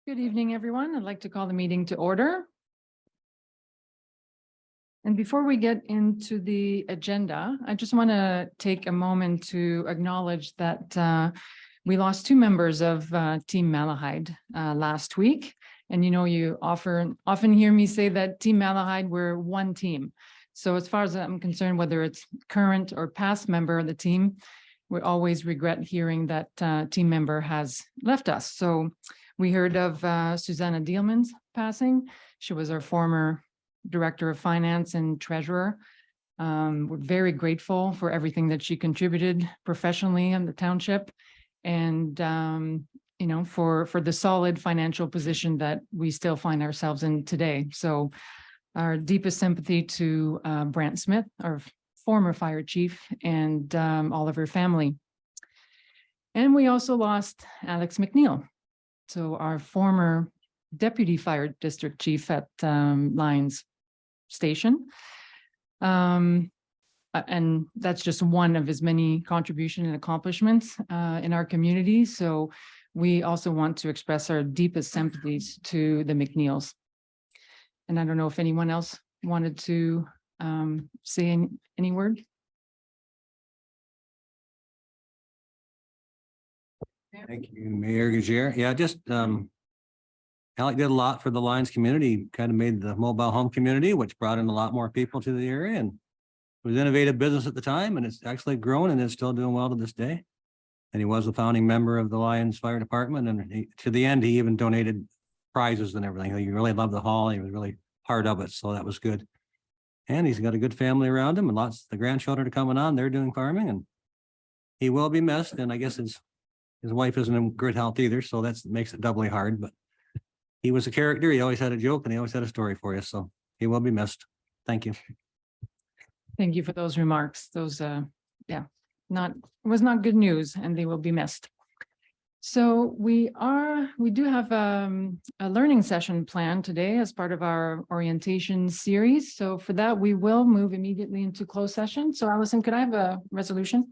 Good evening, everyone. I'd like to call the meeting to order. And before we get into the agenda, I just want to take a moment to acknowledge that we lost two members of Team Malahide last week. And you often hear me say that Team Malahide, we're one team. So as far as I'm concerned, whether it's current or past member of the team, we always regret hearing that team member has left us. So we heard of Susanna Dielman's passing. She was our former Director of Finance and Treasurer. We're very grateful for everything that she contributed professionally in the township and, for the solid financial position that we still find ourselves in today. So our deepest sympathy to Brant Smith, our former fire chief, and all of her family. And we also lost Alex McNeil. So our former deputy fire district chief at Lyons Station. And that's just one of his many contributions and accomplishments in our community. So we also want to express our deepest sympathies to the McNeils. And I don't know if anyone else wanted to say any word. Thank you, Mayor Gajer. Yeah, just Alec did a lot for the Lyons community, kind of made the mobile home community, which brought in a lot more people to the area, and it was innovative business at the time, and it's actually grown and it's still doing well to this day. And he was a founding member of the Lyons Fire Department, and to the end, he even donated prizes and everything. He really loved the hall. He was really part of it, so that was good. And he's got a good family around him, and lots of the grandchildren are coming on. They're doing farming, and he will be missed. And I guess his wife isn't in good health either, so that makes it doubly hard. But he was a character. He always had a joke, and he always had a story for you. So he will be missed. Thank you. Thank you for those remarks. Those, was not good news, and they will be missed. So we do have a learning session planned today as part of our orientation series. So for that, we will move immediately into closed session. So Allison, could I have a resolution?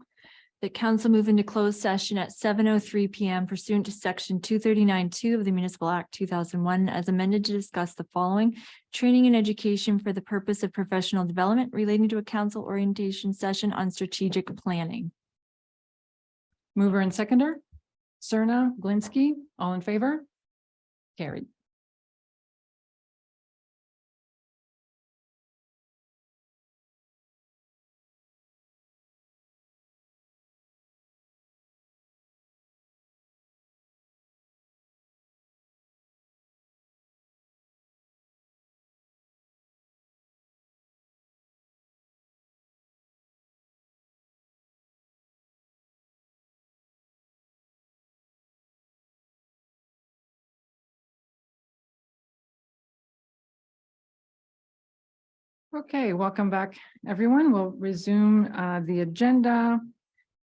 The council move into closed session at 7:03 PM pursuant to section 239(2) of the Municipal Act 2001 as amended to discuss the following: training and education for the purpose of professional development relating to a council orientation session on strategic planning. Mover and seconder, Cerna, Glinsky, all in favor? Carried. Okay, welcome back, everyone. We'll resume the agenda,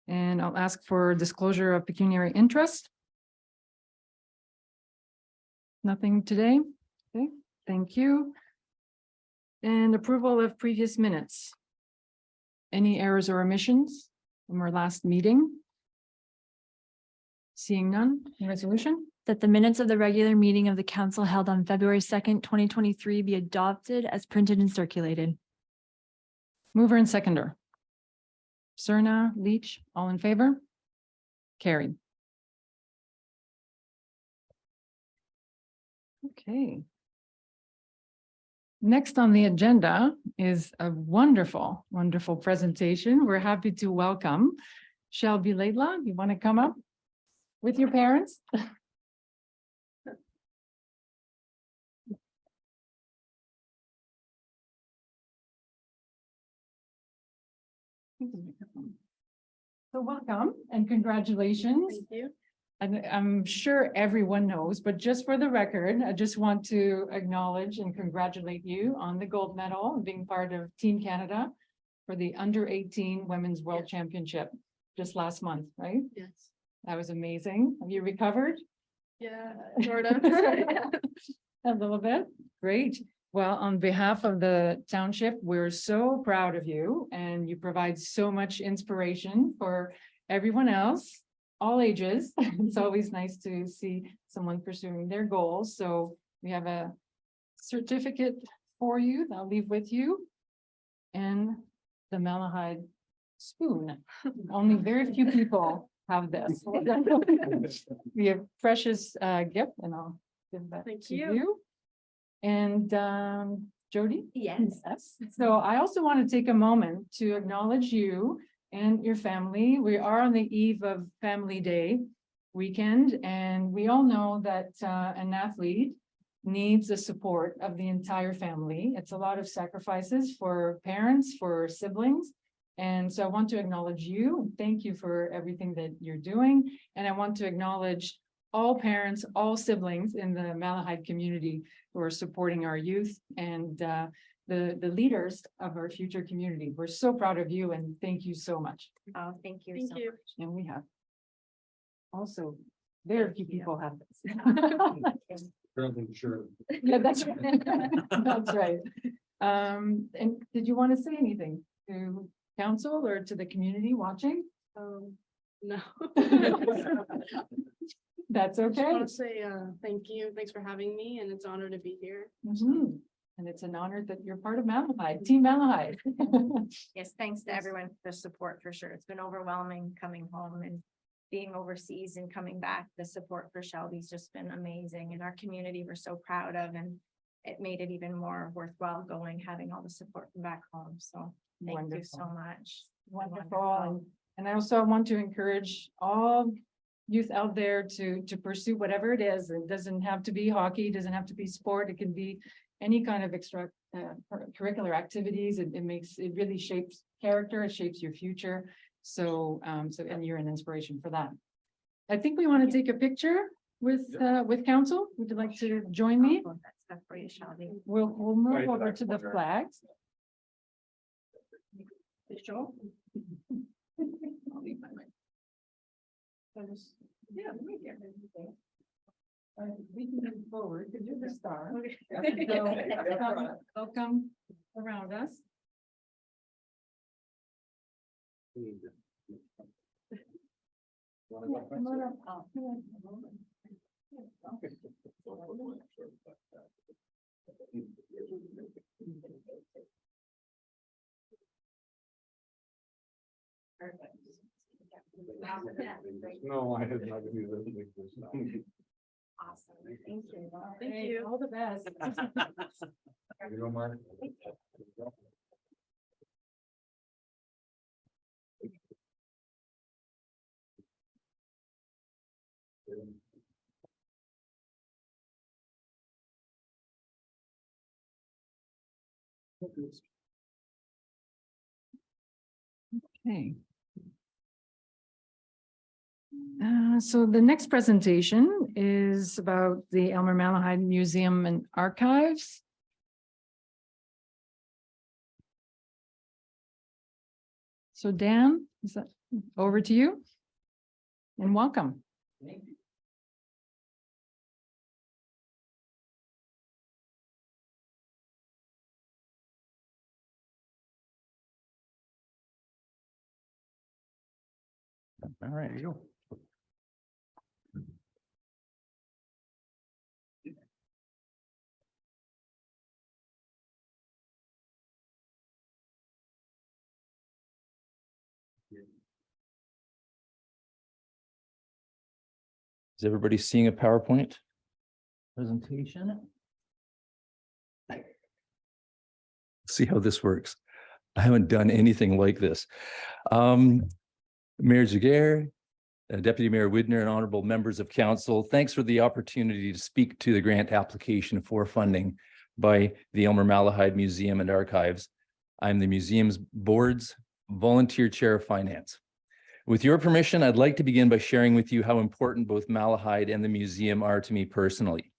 and I'll ask for disclosure of pecuniary interest. Nothing today. Okay, thank you. And approval of previous minutes. Any errors or omissions from our last meeting? Seeing none, resolution? That the minutes of the regular meeting of the council held on February 2nd, 2023 be adopted as printed and circulated. Mover and seconder. Cerna, Leach, all in favor? Carried. Okay. Next on the agenda is a wonderful, wonderful presentation. We're happy to welcome Shelby Laidlaw. You want to come up with your parents? So welcome and congratulations. Thank you. And I'm sure everyone knows, but just for the record, I just want to acknowledge and congratulate you on the gold medal and being part of Team Canada for the under-18 Women's World Championship just last month, right? Yes. That was amazing. Have you recovered? Yeah, sort of. A little bit. Great. Well, on behalf of the township, we're so proud of you, and you provide so much inspiration for everyone else all ages. It's always nice to see someone pursuing their goals. So we have a certificate for you that I'll leave with you. And the Malahide spoon. Only very few people have this. We have precious gift and I'll give that Thank to you. you. And Jody? Yes. Yes. So I also want to take a moment to acknowledge you and your family. We are on the eve of Family Day weekend, and we all know that an athlete needs the support of the entire family. It's a lot of sacrifices for parents, for siblings. And so I want to acknowledge you and thank you for everything that you're doing. And I want to acknowledge all parents, all siblings in the Malahide community who are supporting our youth and the leaders of our future community. We're so proud of you and thank you so much. Oh, thank you. Thank you. And we have also very few people have this. Sure. Yeah, that's right. That's right. And did you want to say anything to council or to the community watching? No. That's I okay. want to say, thank you. Thanks for having me and it's an honor to be here. Mhm. And it's an honor that you're part of Malahide, Team Malahide. Yes, thanks to everyone for the support for sure. It's been overwhelming coming home and being overseas and coming back. The support for Shelby's just been amazing and our community we're so proud of, and it made it even more worthwhile going, having all the support from back home. So thank you so Wonderful. much. Wonderful. And I also want to encourage all youth out there to pursue whatever it is. It doesn't have to be hockey, it doesn't have to be sport. It can be any kind of extra curricular activities. It really shapes character, it shapes your future. So, and you're an inspiration for that. I think we want to take a picture with council. Would you like to join me? That stuff for you, Shelby. We'll move over to the flags. Sure. I'll leave my mic. Yeah, let me get everything. We can move forward, because you're the star. So, they'll come around us. Yeah, come on up. Come on. No, I had not do this. Awesome. Thank you. Thank Hey, you. all the best. You know, Mark? Okay. So the next presentation is about the Elmer Malahide Museum and Archives. So Dan, is that over to you? And welcome. All right, you go. Is everybody seeing a PowerPoint presentation? See how this works. I haven't done anything like this. Mayor Giguere, Deputy Mayor Widner, and honorable members of council, thanks for the opportunity to speak to the grant application for funding by the Elmer Malahide Museum and Archives. I'm the museum's board's volunteer chair of finance. With your permission, I'd like to begin by sharing with you how important both Malahide and the museum are to me personally.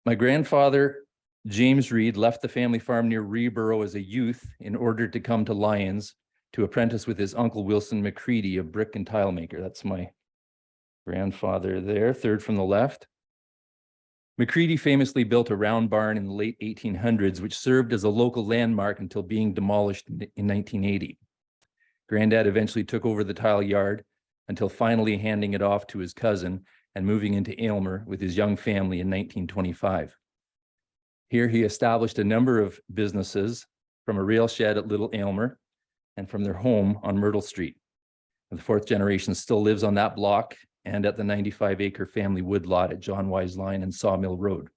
My grandfather, James Reed, left the family farm near Reborough as a youth in order to come to Lyons to apprentice with his uncle Wilson McCready, a brick and tile maker. That's my grandfather there, third from the left. McCready famously built a round barn in the late 1800s, which served as a local landmark until being demolished in 1980. Granddad eventually took over the tile yard until finally handing it off to his cousin and moving into Aylmer with his young family in 1925. Here he established a number of businesses, from a rail shed at Little Aylmer and from their home on Myrtle Street. And the fourth generation still lives on that block and at the 95-acre family woodlot at John Wise Line and Sawmill Road.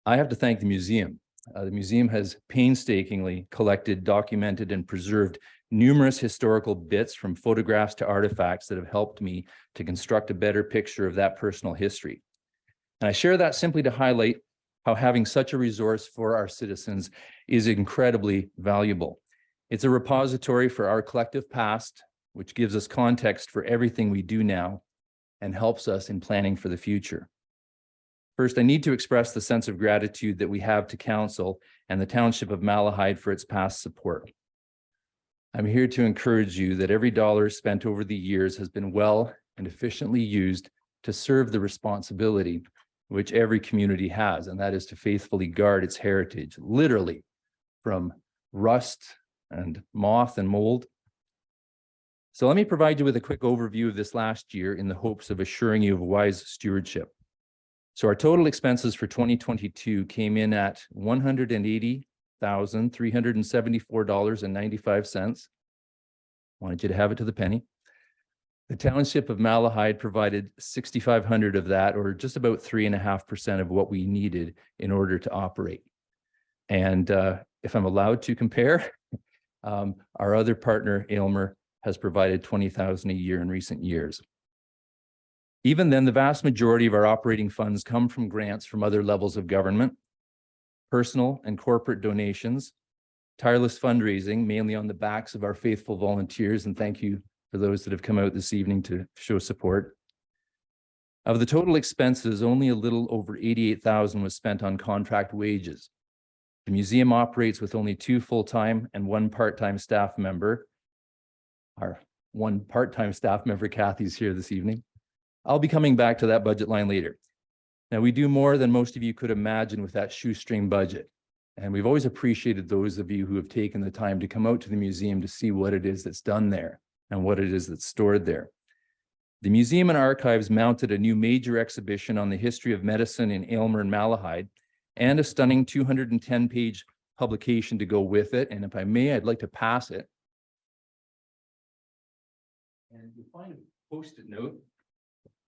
I have to thank the museum. The museum has painstakingly collected, documented, and preserved numerous historical bits, from photographs to artifacts, that have helped me to construct a better picture of that personal history. And I share that simply to highlight how having such a resource for our citizens is incredibly valuable. It's a repository for our collective past, which gives us context for everything we do now and helps us in planning for the future. First, I need to express the sense of gratitude that we have to Council and the Township of Malahide for its past support. I'm here to encourage you that every dollar spent over the years has been well and efficiently used to serve the responsibility which every community has, and that is to faithfully guard its heritage, literally from rust and moth and mold. So let me provide you with a quick overview of this last year in the hopes of assuring you of wise stewardship. So our total expenses for 2022 came in at $180,374.95. Wanted you to have it to the penny. The Township of Malahide provided $6,500 of that, or just about 3.5% of what we needed in order to operate. And if I'm allowed to compare, our other partner, Aylmer, has provided $20,000 a year in recent years. Even then, the vast majority of our operating funds come from grants from other levels of government, personal and corporate donations, tireless fundraising, mainly on the backs of our faithful volunteers, and thank you for those that have come out this evening to show support. Of the total expenses, only a little over $88,000 was spent on contract wages. The museum operates with only 2 full-time and 1 part-time staff member. Our 1 part-time staff member, Kathy's here this evening. I'll be coming back to that budget line later. Now, we do more than most of you could imagine with that shoestring budget. And we've always appreciated those of you who have taken the time to come out to the museum to see what it is that's done there and what it is that's stored there. The museum and archives mounted a new major exhibition on the history of medicine in Aylmer and Malahide, and a stunning 210-page publication to go with it. And if I may, I'd like to pass it. And you'll find a Post-it note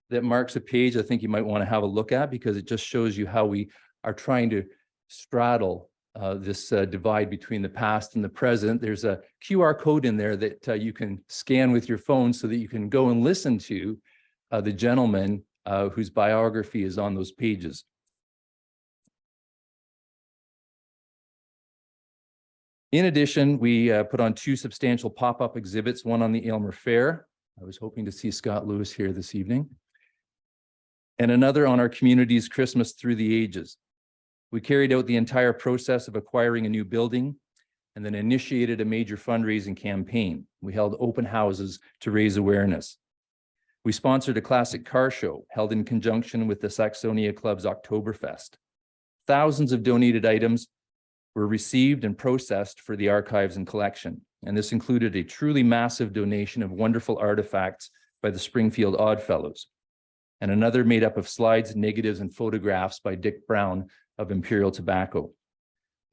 that marks a page I think you might want to have a look at, because it just shows you how we are trying to straddle this divide between the past and the present. There's a QR code in there that you can scan with your phone so that you can go and listen to the gentleman whose biography is on those pages. In addition, we put on 2 substantial pop-up exhibits, one on the Aylmer Fair. I was hoping to see Scott Lewis here this evening. And another on our community's Christmas Through the Ages. We carried out the entire process of acquiring a new building and then initiated a major fundraising campaign. We held open houses to raise awareness. We sponsored a classic car show held in conjunction with the Saxonia Club's Oktoberfest. Thousands of donated items were received and processed for the archives and collection. And this included a truly massive donation of wonderful artifacts by the Springfield Oddfellows, and another made up of slides, negatives, and photographs by Dick Brown of Imperial Tobacco.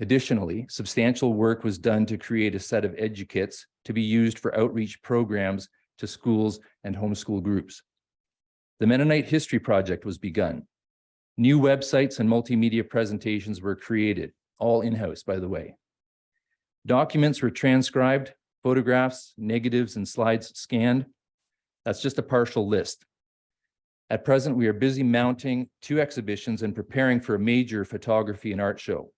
Additionally, substantial work was done to create a set of edukits to be used for outreach programs to schools and homeschool groups. The Mennonite History Project was begun. New websites and multimedia presentations were created, all in-house, by the way. Documents were transcribed, photographs, negatives, and slides scanned. That's just a partial list. At present, we are busy mounting 2 exhibitions and preparing for a major photography and art show.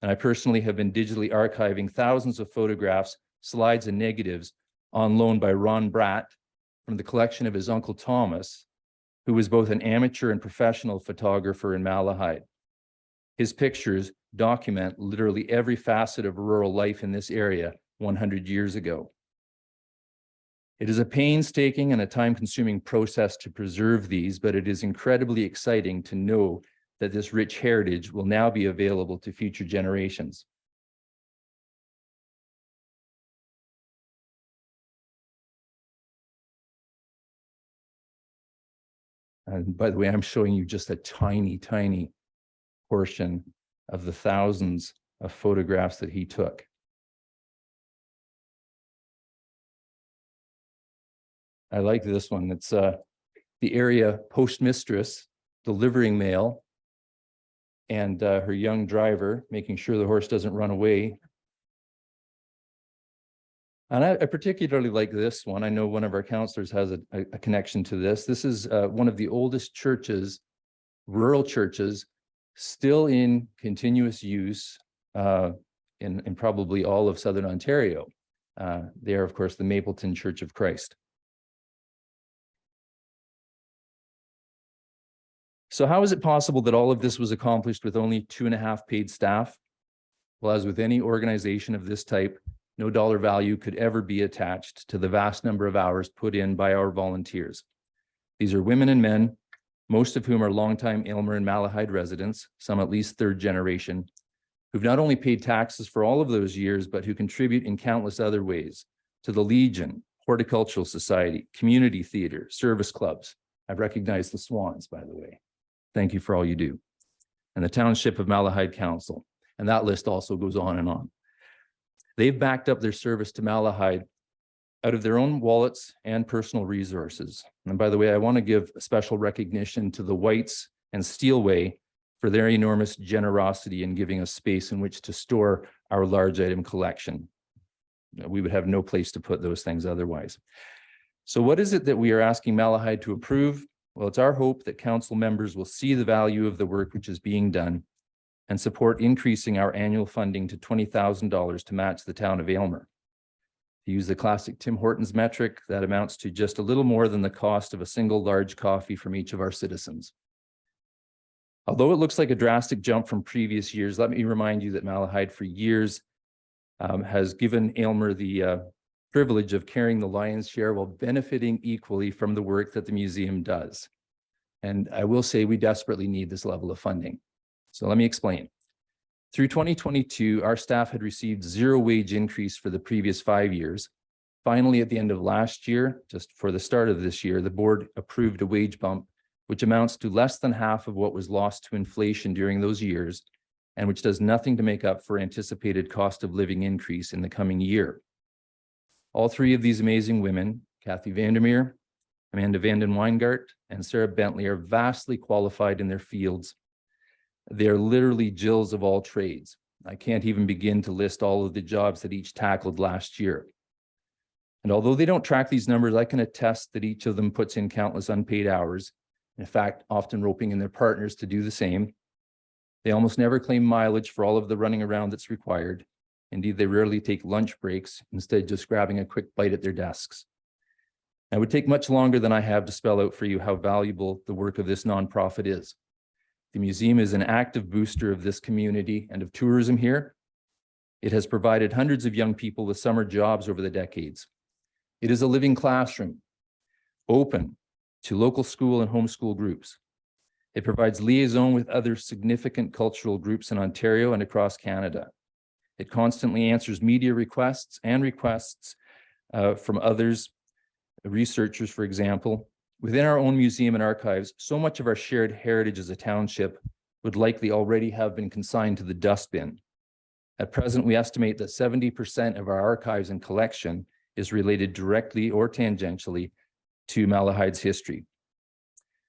And I personally have been digitally archiving thousands of photographs, slides, and negatives on loan by Ron Bratt from the collection of his uncle Thomas, who was both an amateur and professional photographer in Malahide. His pictures document literally every facet of rural life in this area 100 years ago. It is a painstaking and a time-consuming process to preserve these, but it is incredibly exciting to know that this rich heritage will now be available to future generations. And by the way, I'm showing you just a tiny, tiny portion of the thousands of photographs that he took. I like this one. It's the area postmistress delivering mail and her young driver making sure the horse doesn't run away. And I particularly like this one. I know one of our counselors has a connection to this. This is one of the oldest churches, rural churches, still in continuous use in probably all of Southern Ontario. They are, of course, the Mapleton Church of Christ. So how is it possible that all of this was accomplished with only 2.5 paid staff? Well, as with any organization of this type, no dollar value could ever be attached to the vast number of hours put in by our volunteers. These are women and men, most of whom are longtime Aylmer and Malahide residents, some at least third generation, who've not only paid taxes for all of those years, but who contribute in countless other ways to the Legion, Horticultural Society, Community Theatre, service clubs. I've recognized the Swans, by the way. Thank you for all you do. And the Township of Malahide Council. And that list also goes on and on. They've backed up their service to Malahide out of their own wallets and personal resources. And by the way, I want to give a special recognition to the Whites and Steelway for their enormous generosity in giving us space in which to store our large item collection. We would have no place to put those things otherwise. So what is it that we are asking Malahide to approve? Well, it's our hope that council members will see the value of the work which is being done and support increasing our annual funding to $20,000 to match the town of Aylmer. To use the classic Tim Hortons metric, that amounts to just a little more than the cost of a single large coffee from each of our citizens. Although it looks like a drastic jump from previous years, let me remind you that Malahide for years has given Aylmer the privilege of carrying the lion's share while benefiting equally from the work that the museum does. And I will say we desperately need this level of funding. So let me explain. Through 2022, our staff had received 0 wage increase for the previous 5 years. Finally, at the end of last year, just for the start of this year, the board approved a wage bump, which amounts to less than half of what was lost to inflation during those years, and which does nothing to make up for anticipated cost of living increase in the coming year. All 3 of these amazing women, Kathy Vandermeer, Amanda Vanden Weingart, and Sarah Bentley, are vastly qualified in their fields. They are literally Jills of all trades. I can't even begin to list all of the jobs that each tackled last year. And although they don't track these numbers, I can attest that each of them puts in countless unpaid hours, in fact, often roping in their partners to do the same. They almost never claim mileage for all of the running around that's required. Indeed, they rarely take lunch breaks, instead just grabbing a quick bite at their desks. It would take much longer than I have to spell out for you how valuable the work of this nonprofit is. The museum is an active booster of this community and of tourism here. It has provided hundreds of young people with summer jobs over the decades. It is a living classroom, open to local school and homeschool groups. It provides liaison with other significant cultural groups in Ontario and across Canada. It constantly answers media requests and requests from others, researchers, for example. Within our own museum and archives, so much of our shared heritage as a township would likely already have been consigned to the dustbin. At present, we estimate that 70% of our archives and collection is related directly or tangentially to Malahide's history.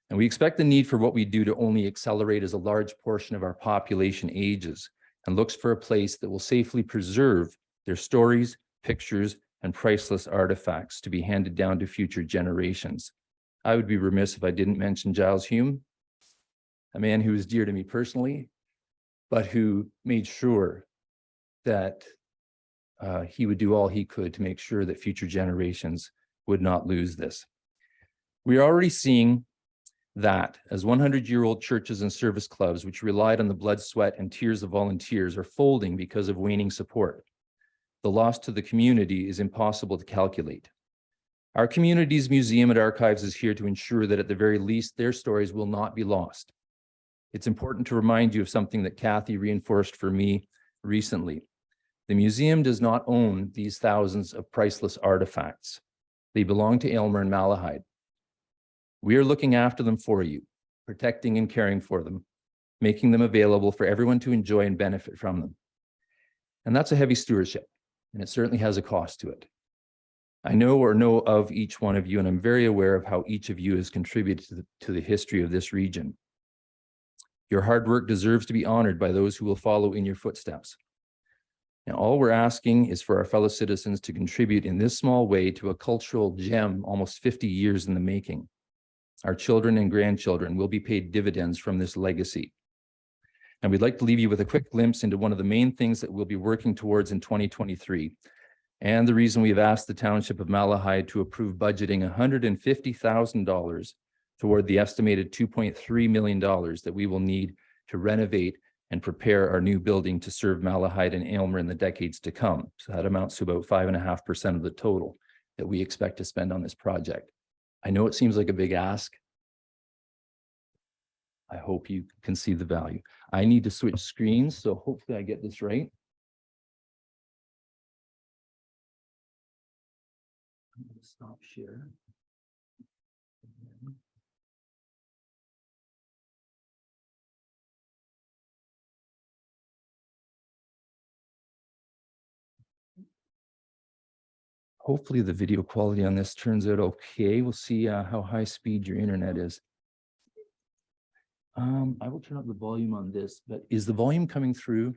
And we expect the need for what we do to only accelerate as a large portion of our population ages and looks for a place that will safely preserve their stories, pictures, and priceless artifacts to be handed down to future generations. I would be remiss if I didn't mention Giles Hume, a man who is dear to me personally, but who made sure that he would do all he could to make sure that future generations would not lose this. We are already seeing that as 100-year-old churches and service clubs, which relied on the blood, sweat, and tears of volunteers, are folding because of waning support. The loss to the community is impossible to calculate. Our community's museum and archives is here to ensure that at the very least, their stories will not be lost. It's important to remind you of something that Kathy reinforced for me recently. The museum does not own these thousands of priceless artifacts. They belong to Aylmer and Malahide. We are looking after them for you, protecting and caring for them, making them available for everyone to enjoy and benefit from them. And that's a heavy stewardship, and it certainly has a cost to it. I know of each one of you, and I'm very aware of how each of you has contributed to the history of this region. Your hard work deserves to be honored by those who will follow in your footsteps. Now, all we're asking is for our fellow citizens to contribute in this small way to a cultural gem almost 50 years in the making. Our children and grandchildren will be paid dividends from this legacy. And we'd like to leave you with a quick glimpse into one of the main things that we'll be working towards in 2023. And the reason we've asked the Township of Malahide to approve budgeting $150,000 toward the estimated $2.3 million that we will need to renovate and prepare our new building to serve Malahide and Aylmer in the decades to come. So that amounts to about 5.5% of the total that we expect to spend on this project. I know it seems like a big ask. I hope you can see the value. I need to switch screens, so hopefully I get this right. I'm going to stop share. Hopefully the video quality on this turns out okay. We'll see how high speed your internet is. I will turn up the volume on this, but is the volume coming through?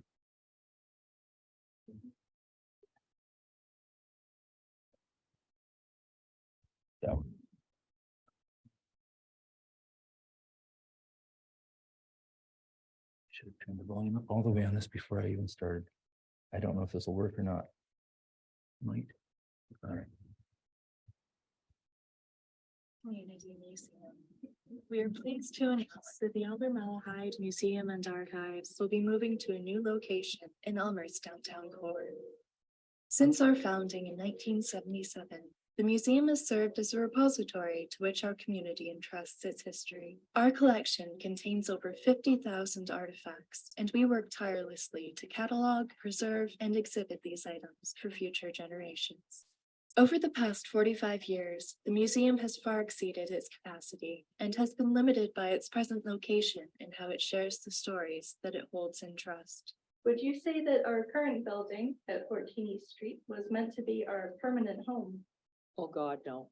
Yeah. Should have turned the volume up all the way on this before I even started. I don't know if this will work or not. Might. All right. Community Museum. We are pleased to announce that the Elmer Malahide Museum and Archives will be moving to a new location in Elmer's downtown core. Since our founding in 1977, the museum has served as a repository to which our community entrusts its history. Our collection contains over 50,000 artifacts, and we work tirelessly to catalog, preserve, and exhibit these items for future generations. Over the past 45 years, the museum has far exceeded its capacity and has been limited by its present location and how it shares the stories that it holds in trust. Would you say that our current building at 14 East Street was meant to be our permanent home? Oh, God, no.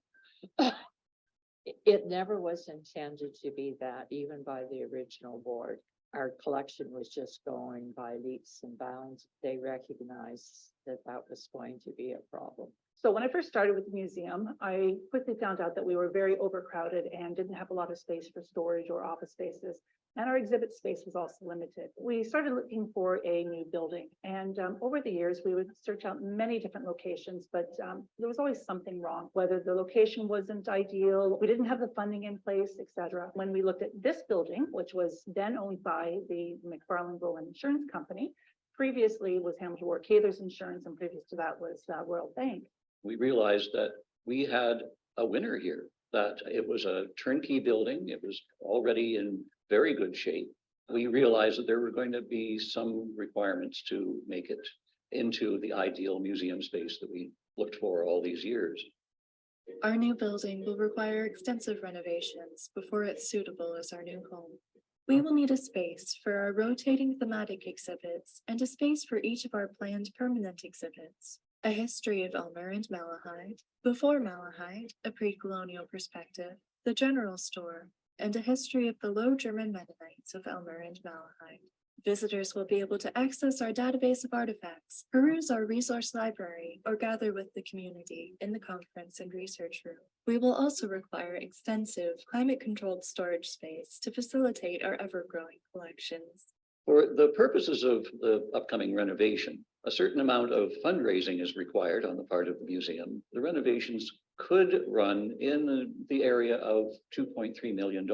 It never was intended to be that, even by the original board. Our collection was just going by leaps and bounds. They recognized that that was going to be a problem. So when I first started with the museum, I quickly found out that we were very overcrowded and didn't have a lot of space for storage or office spaces. And our exhibit space was also limited. We started looking for a new building. And over the years, we would search out many different locations, but there was always something wrong, whether the location wasn't ideal, we didn't have the funding in place, etc. When we looked at this building, which was then owned by the McFarland Rowan Insurance Company, previously was Hamilton Ward Cathers Insurance, and previous to that was Royal Bank. We realized that we had a winner here, that it was a turnkey building. It was already in very good shape. We realized that there were going to be some requirements to make it into the ideal museum space that we looked for all these years. Our new building will require extensive renovations before it's suitable as our new home. We will need a space for our rotating thematic exhibits and a space for each of our planned permanent exhibits. A history of Elmer and Malahide, before Malahide, a pre-colonial perspective, the general store, and a history of the Low German Mennonites of Elmer and Malahide. Visitors will be able to access our database of artifacts, peruse our resource library, or gather with the community in the conference and research room. We will also require extensive climate-controlled storage space to facilitate our ever-growing collections. For the purposes of the upcoming renovation, a certain amount of fundraising is required on the part of the museum. The renovations could run in the area of $2.3 million.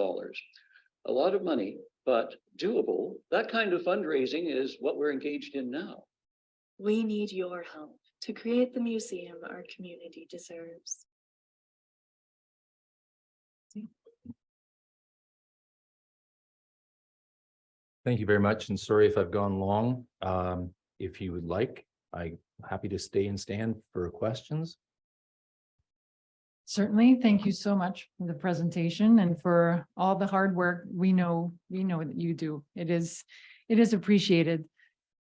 A lot of money, but doable. That kind of fundraising is what we're engaged in now. We need your help to create the museum our community deserves. Thank you very much, and sorry if I've gone long. If you would like, I'm happy to stay and stand for questions. Certainly. Thank you so much for the presentation and for all the hard work we know that you do. It is appreciated.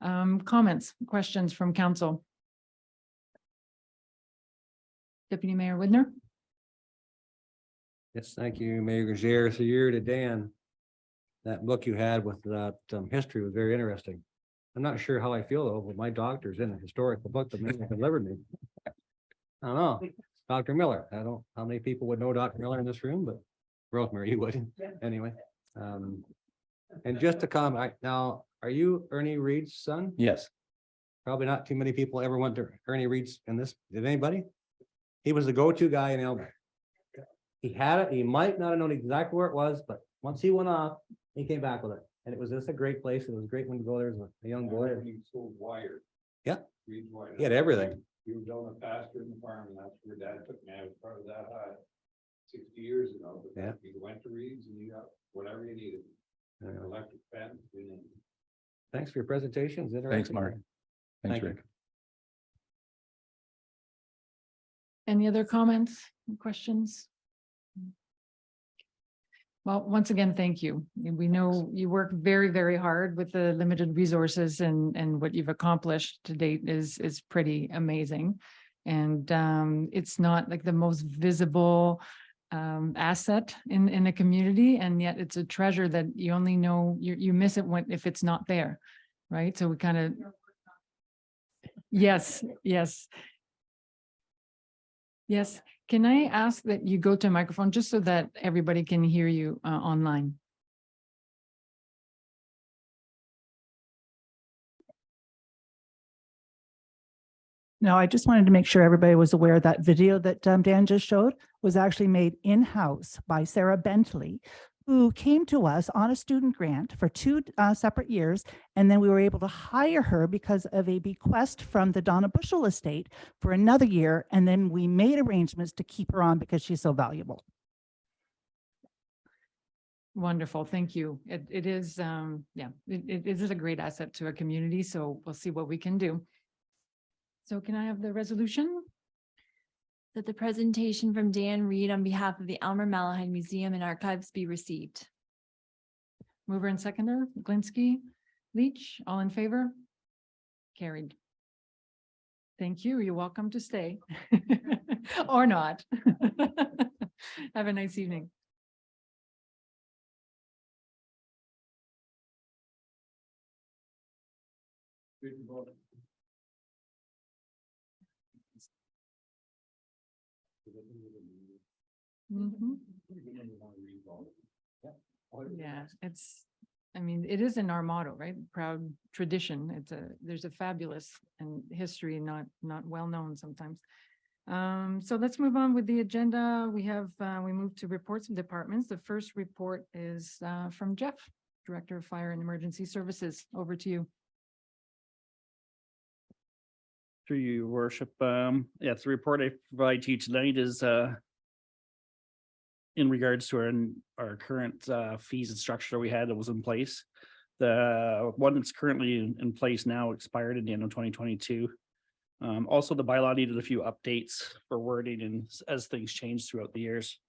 Comments, questions from council? Deputy Mayor Widner? Yes, thank you, Mayor Gajer. So you're to Dan. That book you had with that history was very interesting. I'm not sure how I feel though, but my doctor's in a historical book that maybe delivered me. I don't know. Dr. Miller. I don't, how many people would know Dr. Miller in this room, but Rosemary, you would, anyway. And just to comment, now, are you Ernie Reed's son? Yes. Probably not too many people ever went to Ernie Reed's in this, did anybody? He was the go-to guy in Elmer. He had it, he might not have known exactly where it was, but once he went off, he came back with it. And it was just a great place. It was great when you go there as a young boy. He sold wire. Yeah. Reed's wire. He had everything. He was on a pasture in the farm, and that's where Dad took me. I was part of that hut 60 years ago. But Yeah. You went to Reed's and you got whatever you needed. Electric fence. Thanks for your presentations. Thanks, Mark. Thanks, Thank you. Rick. Any other comments, questions? Well, once again, thank you. We know you work very, very hard with the limited resources and what you've accomplished to date is pretty amazing. And it's not like the most visible asset in a community, and yet it's a treasure that you only know you miss it if it's not there, right? So we kind of. Yes. Yes, can I ask that you go to a microphone just so that everybody can hear you online? No, I just wanted to make sure everybody was aware that video that Dan just showed was actually made in-house by Sarah Bentley, who came to us on a student grant for 2 separate years. And then we were able to hire her because of a bequest from the Donna Bushel estate for another year. And then we made arrangements to keep her on because she's so valuable. Wonderful, thank you. It is, it is a great asset to a community, so we'll see what we can do. So can I have the resolution? That the presentation from Dan Reed on behalf of the Elmer Malahide Museum and Archives be received. Mover and seconder, Glinsky, Leach, all in favor? Carried. Thank you. You're welcome to stay. Or not. Have a nice evening. Mhm. Yeah, I mean, it is in our motto, right? Proud tradition. There's a fabulous and history not well known sometimes. So let's move on with the agenda. We move to reports of departments. The first report is from Jeff, Director of Fire and Emergency Services. Over to you. Through you, your worship. The report I provide to you tonight is in regards to our current fees and structure we had that was in place. The one that's currently in place now expired at the end of 2022. Also, the bylaw needed a few updates for wording and as things change throughout the years.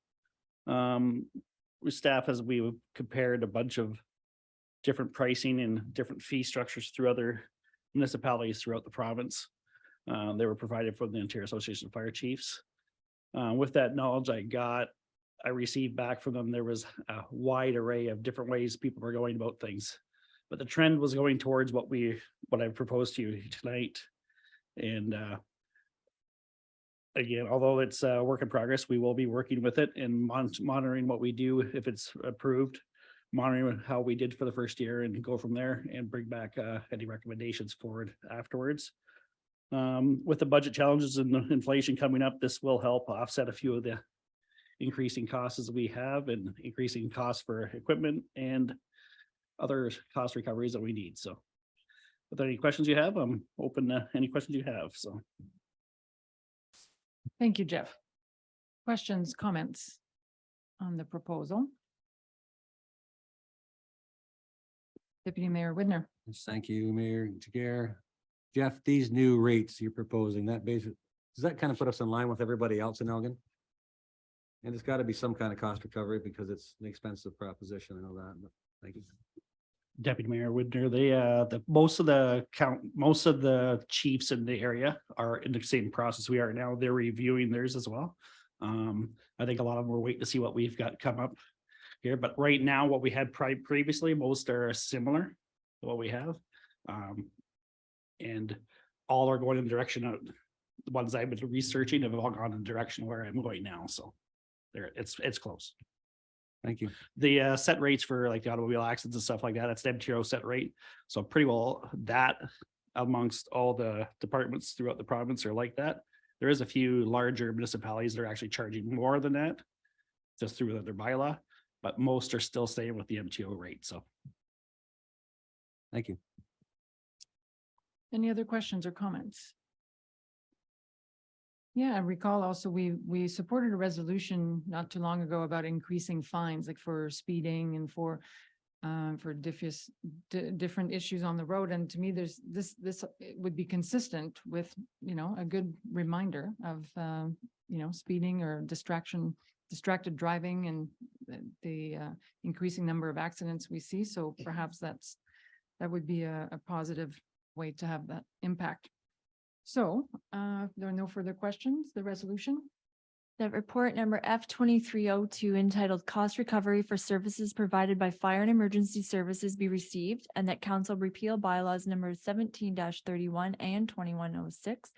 With staff, as we compared a bunch of different pricing and different fee structures through other municipalities throughout the province. They were provided from the Ontario Association of Fire Chiefs. With that knowledge I received back from them, there was a wide array of different ways people were going about things. But the trend was going towards what I proposed to you tonight. And again, although it's a work in progress, we will be working with it and monitoring what we do if it's approved, monitoring how we did for the first year and go from there and bring back any recommendations forward afterwards. With the budget challenges and the inflation coming up, this will help offset a few of the increasing costs as we have and increasing costs for equipment and other cost recoveries that we need. So if there are any questions you have, I'm open to any questions you have. So. Thank you, Jeff. Questions, comments on the proposal? Deputy Mayor Widner. Yes, thank you, Mayor Jager. Jeff, these new rates you're proposing, does that kind of put us in line with everybody else in Elgin? And it's got to be some kind of cost recovery because it's an expensive proposition. I know that, but thank you. Deputy Mayor Widner, most of the chiefs in the area are in the same process we are now. They're reviewing theirs as well. I think a lot of them were waiting to see what we've got come up here, but right now, what we had previously, most are similar to what we have. And all are going in the direction of the ones I've been researching have all gone in the direction where I'm going now, so it's close. Thank you. The set rates for like the automobile accidents and stuff like that, that's the MTO set rate. So pretty well that amongst all the departments throughout the province are like that. There is a few larger municipalities that are actually charging more than that just through their bylaw, but most are still staying with the MTO rate. So. Thank you. Any other questions or comments? Yeah, I recall also we supported a resolution not too long ago about increasing fines, like for speeding and for different issues on the road. And to me, there's this would be consistent with, a good reminder of, speeding or distracted driving and the increasing number of accidents we see. So perhaps that would be a positive way to have that impact. So there are no further questions, the resolution. That report number F-2302 entitled Cost Recovery for Services Provided by Fire and Emergency Services be received, and that council repeal bylaws numbers 17-31 and 2106,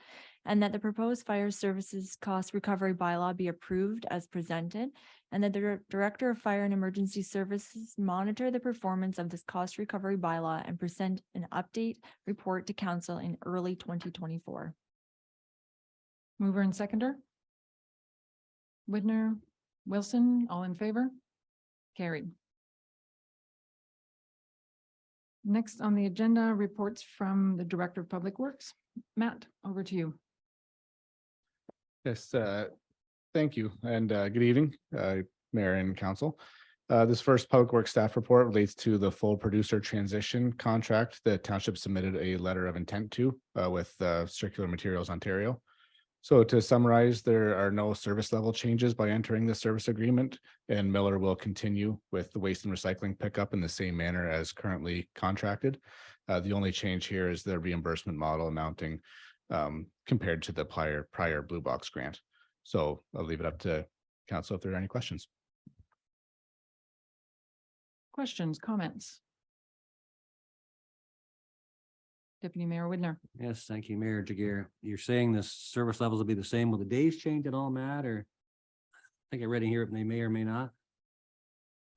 and that the proposed fire services cost recovery bylaw be approved as presented, and that the Director of Fire and Emergency Services monitor the performance of this cost recovery bylaw and present an update report to council in early 2024. Mover and seconder. Widner, Wilson, all in favor? Carried. Next on the agenda, reports from the Director of Public Works. Matt, over to you. Yes, thank you and good evening, Mayor and Council. This first Public Works staff report relates to the full producer transition contract that Township submitted a letter of intent to with Circular Materials Ontario. So to summarize, there are no service level changes by entering the service agreement, and Miller will continue with the waste and recycling pickup in the same manner as currently contracted. The only change here is the reimbursement model amounting compared to the prior Blue Box grant. So I'll leave it up to council if there are any questions. Questions, comments? Deputy Mayor Widner. Yes, thank you, Mayor Jagger. You're saying the service levels will be the same. Will the days change at all, Matt? Or I think I read in here, they may or may not.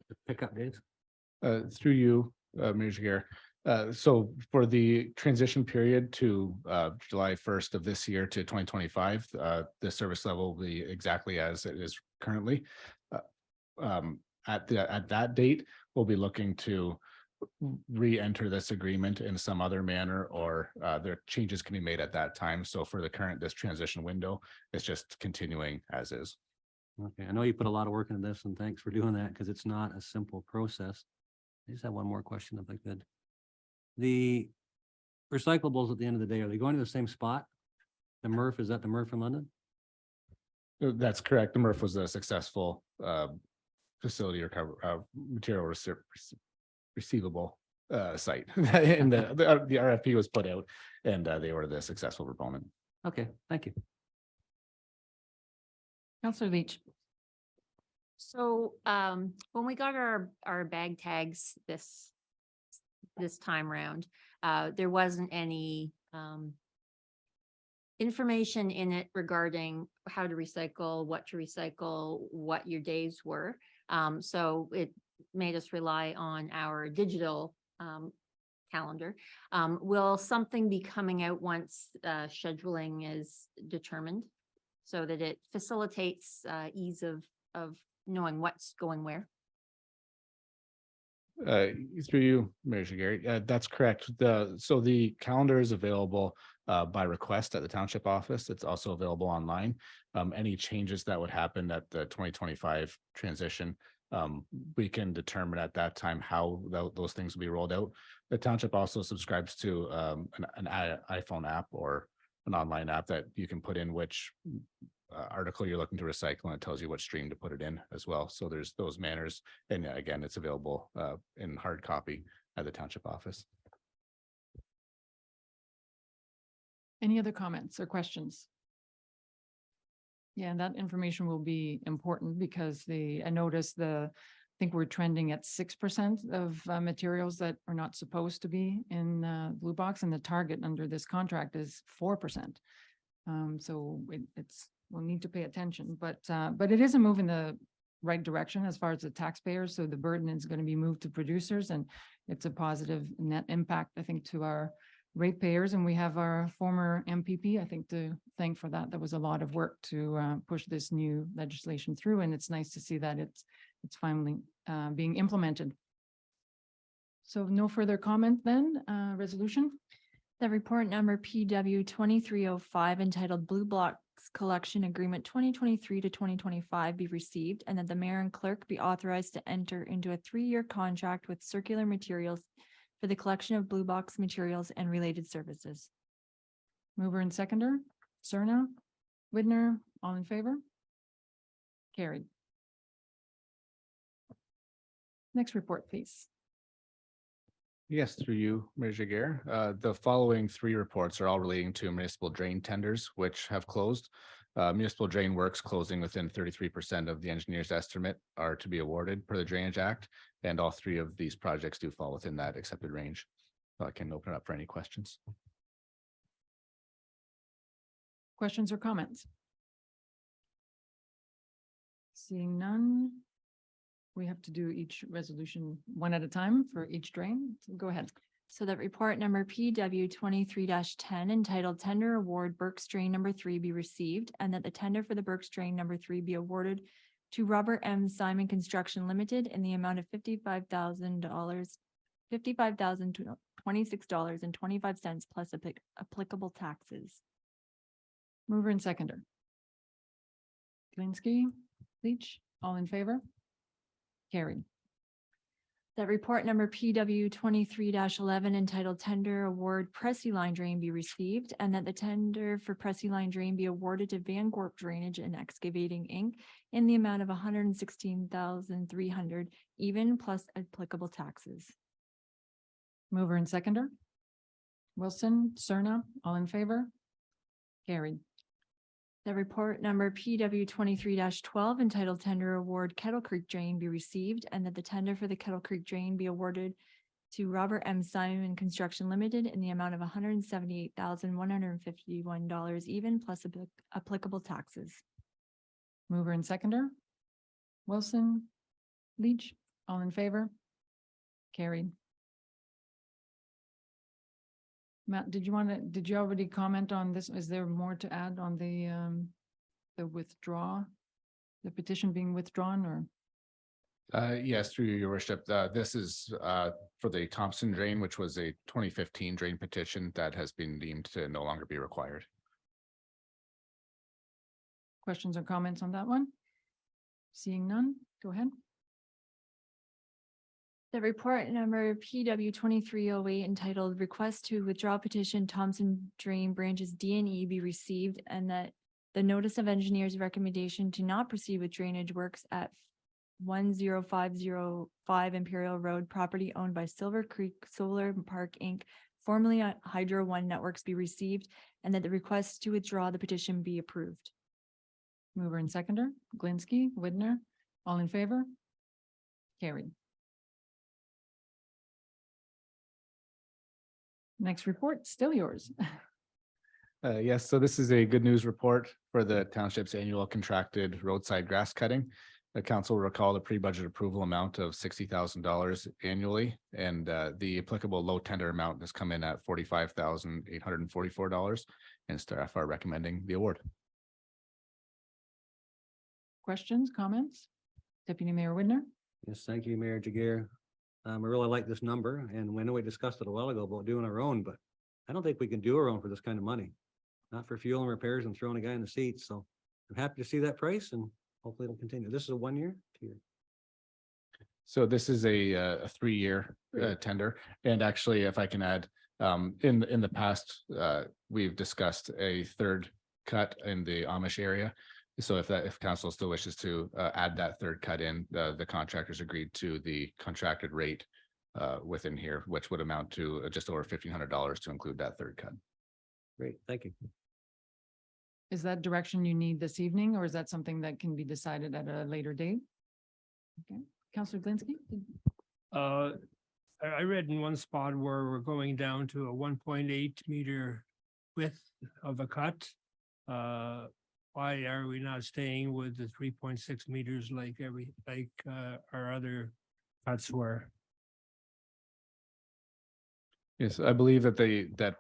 The pickup days. Through you, Mayor Jagger. So for the transition period to July 1st of this year to 2025, the service level will be exactly as it is currently. At that date, we'll be looking to re-enter this agreement in some other manner, or their changes can be made at that time. So for this transition window, it's just continuing as is. Okay, I know you put a lot of work into this, and thanks for doing that because it's not a simple process. I just have one more question if I could. The recyclables at the end of the day, are they going to the same spot? The MRF, is that the MRF in London? That's correct. The MRF was a successful facility material receivable site. And the RFP was put out and they were the successful proponent. Okay, thank you. Councillor Leach. So when we got our bag tags this time round, there wasn't any information in it regarding how to recycle, what your days were. So it made us rely on our digital calendar. Will something be coming out once scheduling is determined so that it facilitates ease of knowing what's going where? Through you, Mayor Jagger, that's correct. So the calendar is available by request at the township office. It's also available online. Any changes that would happen at the 2025 transition, we can determine at that time how those things will be rolled out. The township also subscribes to an iPhone app or an online app that you can put in which article you're looking to recycle, and it tells you what stream to put it in as well. So there's those manners. And again, it's available in hard copy at the township office. Any other comments or questions? Yeah, that information will be important because I noticed I think we're trending at 6% of materials that are not supposed to be in Blue Box, and the target under this contract is 4%. So we'll need to pay attention, but it is a move in the right direction as far as the taxpayers. So the burden is going to be moved to producers, and it's a positive net impact, I think, to our ratepayers. And we have our former MPP, I think, to thank for that. There was a lot of work to push this new legislation through, and it's nice to see that it's finally being implemented. So no further comment then, resolution. The report number PW 2305 entitled Blue Box Collection Agreement 2023 to 2025 be received, and that the mayor and clerk be authorized to enter into a 3-year contract with Circular Materials for the collection of Blue Box materials and related services. Mover and seconder, Serna, Widner, all in favor? Carried. Next report, please. Yes, through you, Mayor Jaguar. The following 3 reports are all relating to municipal drain tenders, which have closed. Municipal drain works closing within 33% of the engineer's estimate are to be awarded per the Drainage Act. And all 3 of these projects do fall within that accepted range. So I can open it up for any questions. Questions or comments? Seeing none. We have to do each resolution one at a time for each drain. So go ahead. So that report number PW 23-10 entitled Tender Award Burke's Drain number 3 be received, and that the tender for the Burke's Drain number 3 be awarded to Robert M. Simon Construction Limited in the amount of $55,000, $55,026.25 plus applicable taxes. Mover and seconder. Glinski, Leach, all in favor? Carried. That report number PW 23-11 entitled Tender Award Pressy Line Drain be received, and that the tender for Pressy Line Drain be awarded to Van Gorp Drainage and Excavating Inc. in the amount of $116,300 even plus applicable taxes. Mover and seconder. Wilson, Serna, all in favor? Carried. The report number PW 23-12 entitled Tender Award Kettle Creek Drain be received, and that the tender for the Kettle Creek Drain be awarded to Robert M. Simon Construction Limited in the amount of $178,151 even plus applicable taxes. Mover and seconder. Wilson, Leach, all in favor? Carried. Matt, did you already comment on this? Is there more to add on the petition being withdrawn, or? Yes, through your worship. This is for the Thompson drain, which was a 2015 drain petition that has been deemed to no longer be required. Questions or comments on that one? Seeing none, go ahead. The report number PW 2308 entitled Request to Withdraw Petition Thompson Drain Branches D and E be received, and that the notice of engineer's recommendation to not proceed with drainage works at 10505 Imperial Road, property owned by Silver Creek Solar Park Inc., formerly Hydro One Networks, be received, and that the request to withdraw the petition be approved. Mover and seconder, Glinski, Widner, all in favor? Carried. Next report, still yours. Yes, so this is a good news report for the township's annual contracted roadside grass cutting. The council will recall the pre-budget approval amount of $60,000 annually, and the applicable low tender amount has come in at $45,844, and staff are recommending the award. Questions, comments? Deputy Mayor Widner? Yes, thank you, Mayor Jaguar. I really like this number, and we know we discussed it a while ago about doing our own, but I don't think we can do our own for this kind of money. Not for fuel and repairs and throwing a guy in the seat. So I'm happy to see that price, and hopefully it'll continue. This is a 1 year, 2 year. So this is a 3-year tender. And actually, if I can add, in the past, we've discussed a third cut in the Amish area. So if council still wishes to add that third cut in, the contractors agreed to the contracted rate within here, which would amount to just over $1,500 to include that third cut. Great, thank you. Is that direction you need this evening, or is that something that can be decided at a later date? Okay, Counselor Glinski? I read in one spot where we're going down to a 1.8 meter width of a cut. Why are we not staying with the 3.6 meters like our other cuts were? Yes, I believe that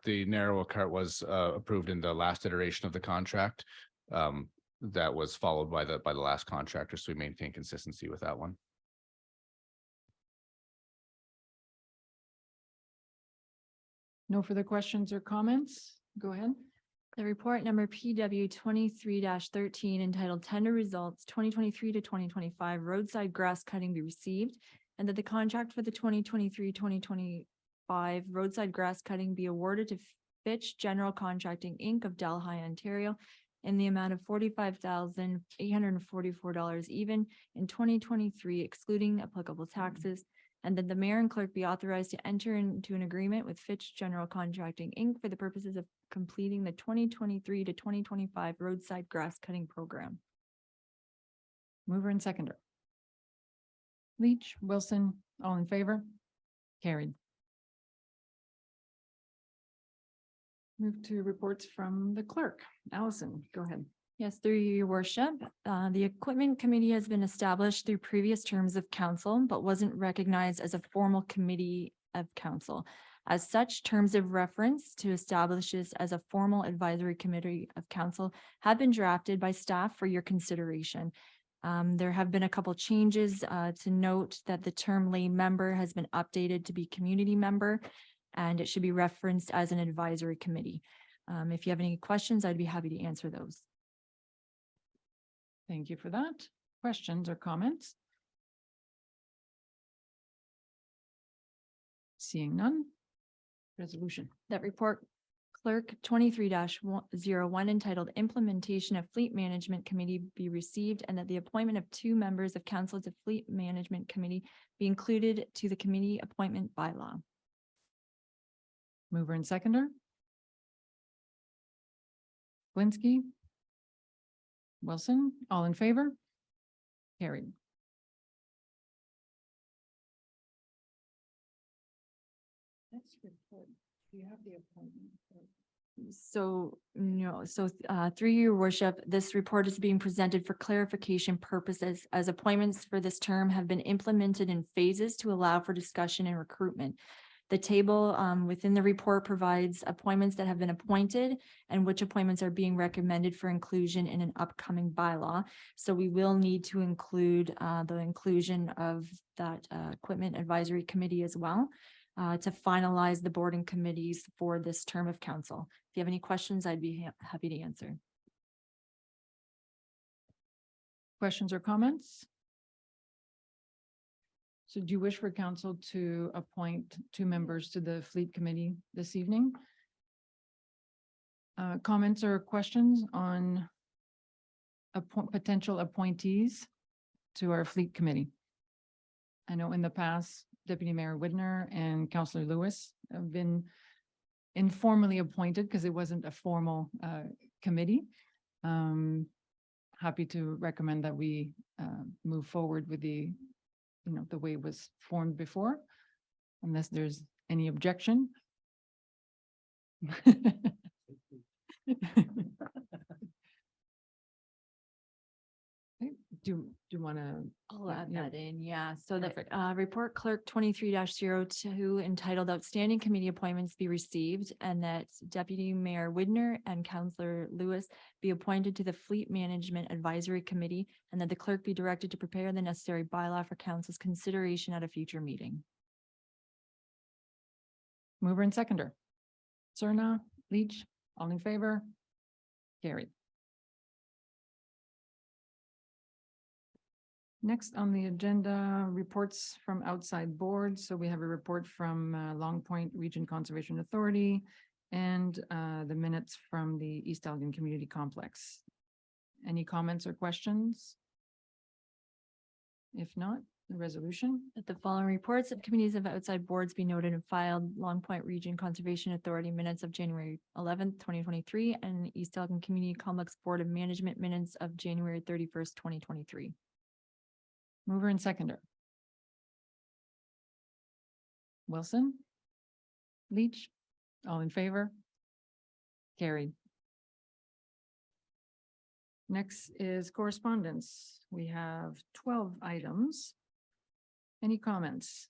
the narrower cut was approved in the last iteration of the contract. That was followed by the last contractor, so we maintain consistency with that one. No further questions or comments? Go ahead. The report number PW 23-13 entitled Tender Results 2023 to 2025 Roadside Grass Cutting be received, and that the contract for the 2023-2025 roadside grass cutting be awarded to Fitch General Contracting, Inc. of Delhi, Ontario, in the amount of $45,844 even in 2023, excluding applicable taxes, and that the mayor and clerk be authorized to enter into an agreement with Fitch General Contracting, Inc. for the purposes of completing the 2023 to 2025 roadside grass cutting program. Mover and seconder. Leach, Wilson, all in favor? Carried. Move to reports from the clerk. Allison, go ahead. Yes, through your worship, the equipment committee has been established through previous terms of council, but wasn't recognized as a formal committee of council. As such, terms of reference to establish this as a formal advisory committee of council have been drafted by staff for your consideration. There have been a couple changes to note that the term lay member has been updated to be community member, and it should be referenced as an advisory committee. If you have any questions, I'd be happy to answer those. Thank you for that. Questions or comments? Seeing none. Resolution. That report clerk 23-01 entitled Implementation of Fleet Management Committee be received, and that the appointment of 2 members of council to Fleet Management Committee be included to the committee appointment bylaw. Mover and seconder. Glinski. Wilson, all in favor? Carried. Next report, do you have the appointment? So, no, through your worship, this report is being presented for clarification purposes, as appointments for this term have been implemented in phases to allow for discussion and recruitment. The table within the report provides appointments that have been appointed and which appointments are being recommended for inclusion in an upcoming bylaw. So we will need to include the inclusion of that equipment advisory committee as well to finalize the board and committees for this term of council. If you have any questions, I'd be happy to answer. Questions or comments? So do you wish for council to appoint 2 members to the fleet committee this evening? Comments or questions on potential appointees to our fleet committee? I know in the past, Deputy Mayor Widner and Councillor Lewis have been informally appointed because it wasn't a formal committee. Happy to recommend that we move forward with the way it was formed before, unless there's any objection. Do you want to? I'll add that in, yeah. So the report clerk 23-02 entitled Outstanding Committee Appointments be received, and that Deputy Mayor Widner and Councillor Lewis be appointed to the Fleet Management Advisory Committee, and that the clerk be directed to prepare the necessary bylaw for council's consideration at a future meeting. Mover and seconder. Serna, Leach, all in favor? Carried. Next on the agenda, reports from outside boards. So we have a report from Long Point Region Conservation Authority and the minutes from the East Elgin Community Complex. Any comments or questions? If not, the resolution. That the following reports of committees of outside boards be noted and filed: Long Point Region Conservation Authority minutes of January 11th, 2023, and East Elgin Community Complex Board of Management minutes of January 31st, 2023. Mover and seconder. Wilson? Leach? All in favor? Carried. Next is correspondence. We have 12 items. Any comments?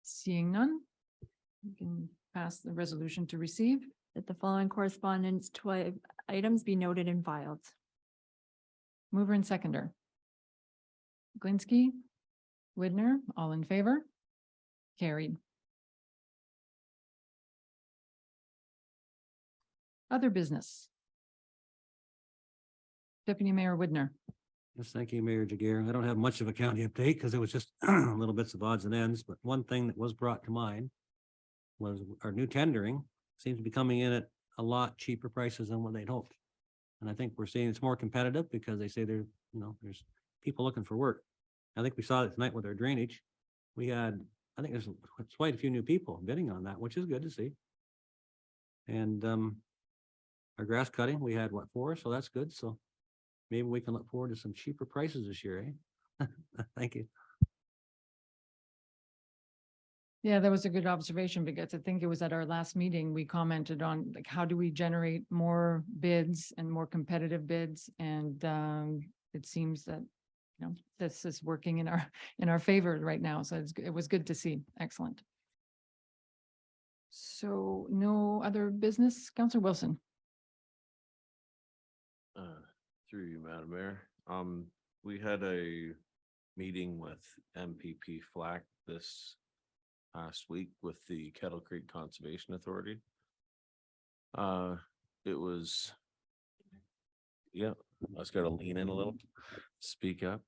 Seeing none, we can pass the resolution to receive. That the following correspondence 12 items be noted and filed. Mover and seconder. Glinsky, Widner, all in favor? Carried. Other business. Deputy Mayor Widner. Yes, thank you, Mayor Jagger. I don't have much of a county update because it was just little bits of odds and ends, but one thing that was brought to mind was our new tendering seems to be coming in at a lot cheaper prices than what they'd hoped. And I think we're seeing it's more competitive because they say there's people looking for work. I think we saw it tonight with our drainage. We had, I think there's quite a few new people bidding on that, which is good to see. And our grass cutting, we had 4, so that's good. So maybe we can look forward to some cheaper prices this year, eh? Thank you. Yeah, that was a good observation because I think it was at our last meeting, we commented on like, how do we generate more bids and more competitive bids? And it seems that, this is working in our favor right now. So it was good to see. Excellent. So no other business, Councillor Wilson. Through you, Madam Mayor. We had a meeting with MPP FLAC this past week with the Kettle Creek Conservation Authority. It was, yeah, I was gotta lean in a little, speak up.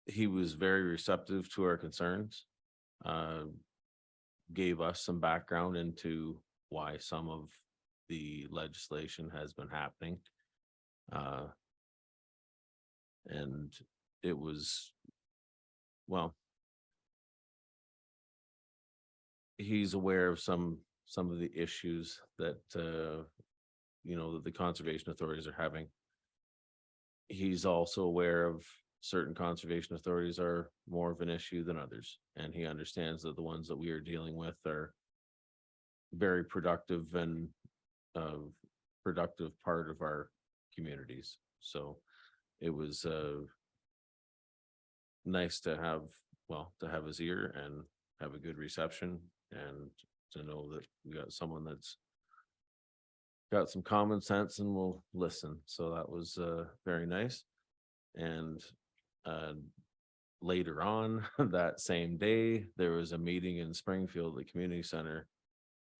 He was very receptive to our concerns. Gave us some background into why some of the legislation has been happening. And it was, well, he's aware of some of the issues that, that the conservation authorities are having. He's also aware of certain conservation authorities are more of an issue than others. And he understands that the ones that we are dealing with are very productive and productive part of our communities. So it was nice to have his ear and have a good reception and to know that we got someone that's got some common sense and will listen. So that was very nice. And later on that same day, there was a meeting in Springfield, the community center,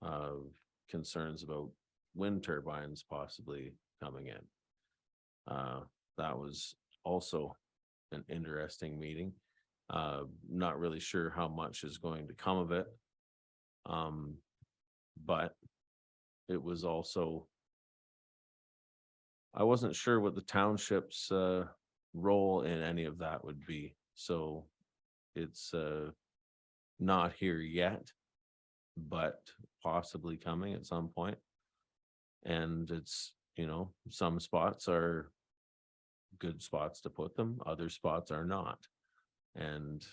of concerns about wind turbines possibly coming in. That was also an interesting meeting. Not really sure how much is going to come of it. But it was also, I wasn't sure what the township's role in any of that would be. So it's not here yet, but possibly coming at some point. And it's, some spots are good spots to put them, other spots are not. And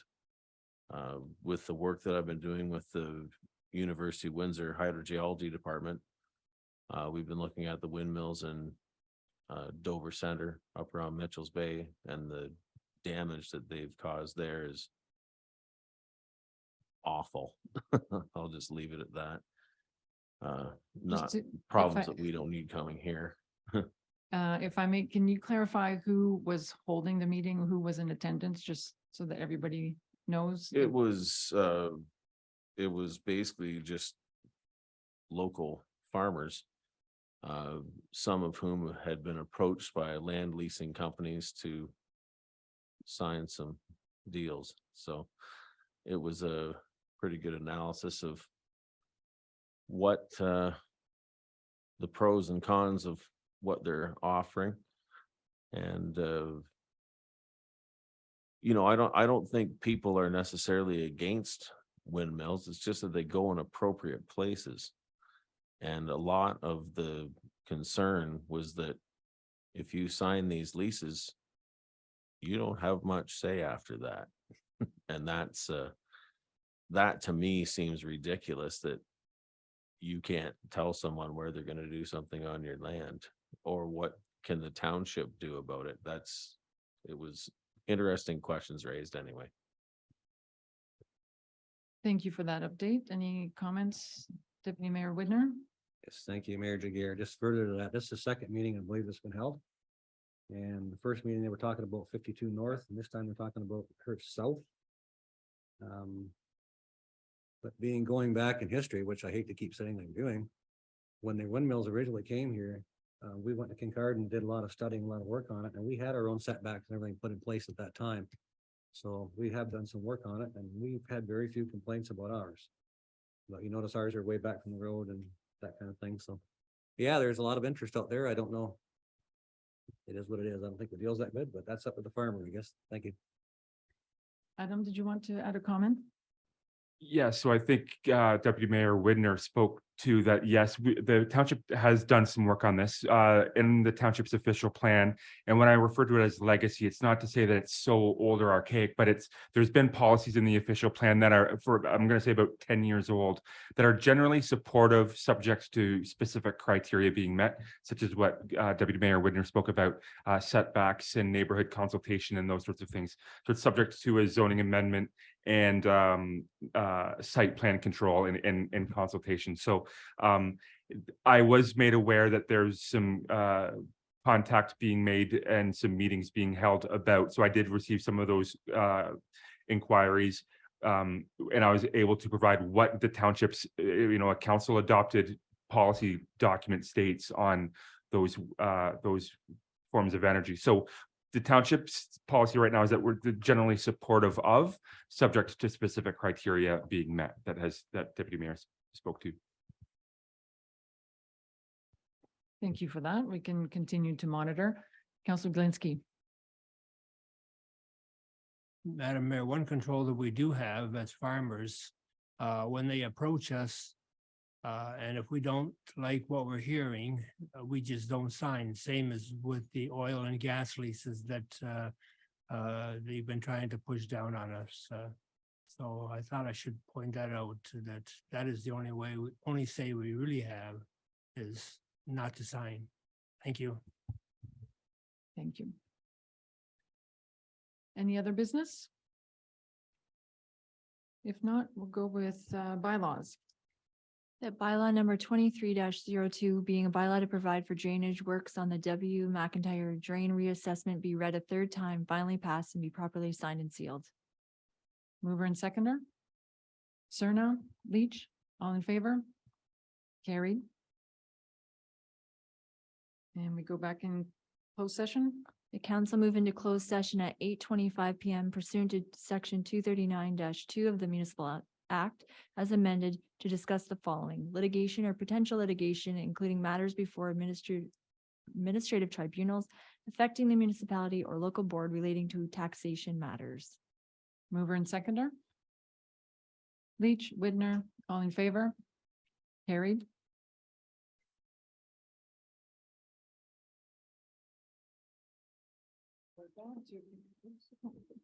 with the work that I've been doing with the University of Windsor hydrogeology department, we've been looking at the windmills in Dover Center up around Mitchell's Bay, and the damage that they've caused there is awful. I'll just leave it at that. Not problems that we don't need coming here. If I may, can you clarify who was holding the meeting, who was in attendance, just so that everybody knows? It was basically just local farmers, some of whom had been approached by land leasing companies to sign some deals. So it was a pretty good analysis of what the pros and cons of what they're offering. And you know, I don't think people are necessarily against windmills. It's just that they go in appropriate places. And a lot of the concern was that if you sign these leases, you don't have much say after that. And that's that to me seems ridiculous, that you can't tell someone where they're going to do something on your land, or what can the township do about it. It was interesting questions raised anyway. Thank you for that update. Any comments, Deputy Mayor Widner? Yes, thank you, Mayor Jagger. Just further to that, this is the second meeting I believe that's been held. And the first meeting, they were talking about 52 North, and this time they're talking about Hearst South. But going back in history, which I hate to keep saying I'm doing, when the windmills originally came here, we went to Kincard and did a lot of studying, a lot of work on it, and we had our own setbacks and everything put in place at that time. So we have done some work on it, and we've had very few complaints about ours. But you notice ours are way back from the road and that kind of thing. So yeah, there's a lot of interest out there. I don't know. It is what it is. I don't think the deal's that good, but that's up to the farmer, I guess. Thank you. Adam, did you want to add a comment? Yeah, so I think Deputy Mayor Widner spoke to that. Yes, the township has done some work on this in the township's official plan. And when I refer to it as legacy, it's not to say that it's so old or archaic, but there's been policies in the official plan that are I'm going to say about 10 years old, that are generally supportive, subject to specific criteria being met, such as what Deputy Mayor Widner spoke about, setbacks and neighborhood consultation and those sorts of things. So it's subject to a zoning amendment and site plan control and consultation. So I was made aware that there's some contact being made and some meetings being held about. So I did receive some of those inquiries, and I was able to provide what the township's, a council adopted policy document states on those forms of energy. So the township's policy right now is that we're generally supportive of, subject to specific criteria being met, that Deputy Mayor spoke to. Thank you for that. We can continue to monitor. Councillor Glinski. Madam Mayor, one control that we do have as farmers, when they approach us, and if we don't like what we're hearing, we just don't sign. Same as with the oil and gas leases that they've been trying to push down on us. So I thought I should point that out, that is the only say we really have is not to sign. Thank you. Thank you. Any other business? If not, we'll go with bylaws. That bylaw number 23-02 being a bylaw to provide for drainage works on the W. McIntyre drain reassessment be read a third time, finally passed, and be properly signed and sealed. Mover and seconder. Serna, Leach, all in favor? Carried. And we go back in closed session. The council move into closed session at 8:25 PM pursuant to section 239-2 of the Municipal Act as amended to discuss the following: litigation or potential litigation, including matters before administrative tribunals affecting the municipality or local board relating to taxation matters. Mover and seconder. Leach, Widner, all in favor? Carried.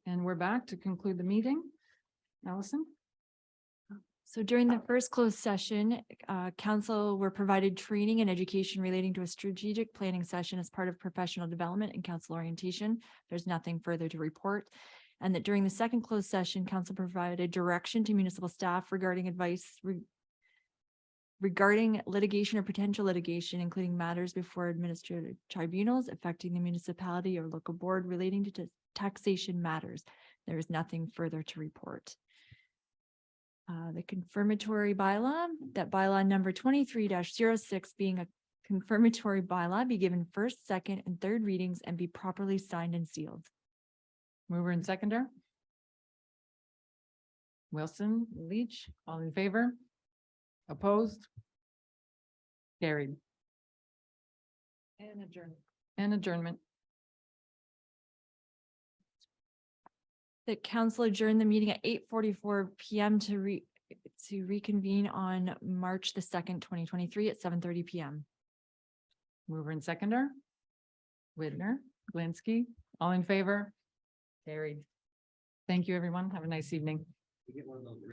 And we're back to conclude the meeting. Allison? So during the first closed session, council were provided training and education relating to a strategic planning session as part of professional development and council orientation. There's nothing further to report. And that during the second closed session, council provided direction to municipal staff regarding advice regarding litigation or potential litigation, including matters before administrative tribunals affecting the municipality or local board relating to taxation matters. There is nothing further to report. The confirmatory bylaw, that bylaw number 23-06 being a confirmatory bylaw, be given first, second, and third readings and be properly signed and sealed. Mover and seconder. Wilson, Leach, all in favor? Opposed? Carried. And adjournment. And adjournment. The council adjourned the meeting at 8:44 PM to reconvene on March the 2nd, 2023 at 7:30 PM. Mover and seconder. Widner, Glinski, all in favor? Carried. Thank you, everyone. Have a nice evening.